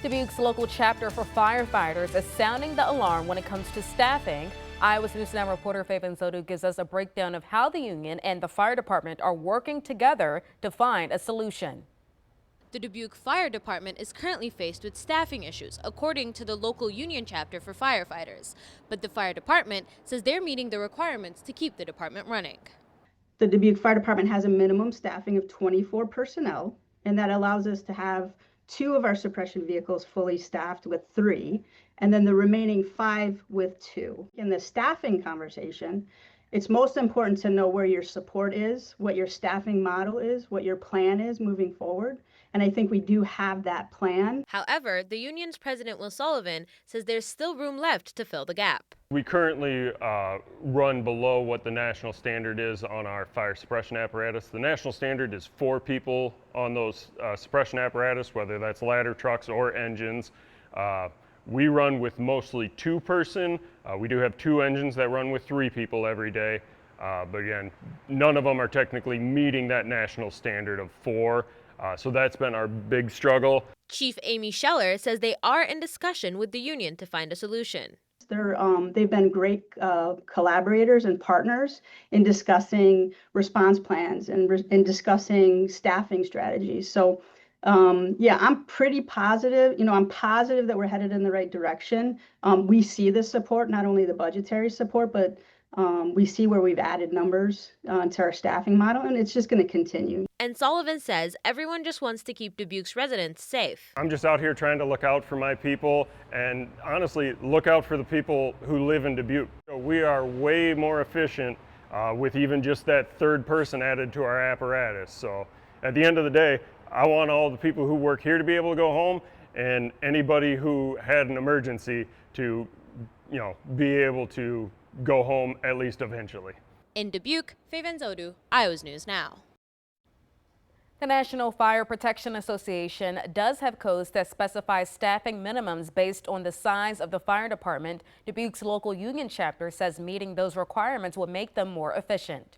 Dubuque's local chapter for firefighters is sounding the alarm when it comes to staffing. Iowa's News Now reporter Faven Zodu gives us a breakdown of how the union and the fire department are working together to find a solution. The Dubuque Fire Department is currently faced with staffing issues, according to the local union chapter for firefighters. But the fire department says they're meeting the requirements to keep the department running. The Dubuque Fire Department has a minimum staffing of 24 personnel, and that allows us to have 2 of our suppression vehicles fully staffed with 3, and then the remaining 5 with 2. In the staffing conversation, it's most important to know where your support is, what your staffing model is, what your plan is moving forward. And I think we do have that plan. However, the union's president, Will Sullivan, says there's still room left to fill the gap. We currently run below what the national standard is on our fire suppression apparatus. The national standard is 4 people on those suppression apparatus, whether that's ladder trucks or engines. We run with mostly 2-person. We do have 2 engines that run with 3 people every day. But again, none of them are technically meeting that national standard of 4. So that's been our big struggle. Chief Amy Scheller says they are in discussion with the union to find a solution. They've been great collaborators and partners in discussing response plans and in discussing staffing strategies. So yeah, I'm pretty positive. I'm positive that we're headed in the right direction. We see the support, not only the budgetary support, but we see where we've added numbers to our staffing model, and it's just going to continue. And Sullivan says everyone just wants to keep Dubuque's residents safe. I'm just out here trying to look out for my people and honestly look out for the people who live in Dubuque. We are way more efficient with even just that 3rd person added to our apparatus. So at the end of the day, I want all the people who work here to be able to go home, and anybody who had an emergency to, be able to go home at least eventually. In Dubuque, Faven Zodu, Iowa's News Now. The National Fire Protection Association does have codes that specify staffing minimums based on the size of the fire department. Dubuque's local union chapter says meeting those requirements will make them more efficient.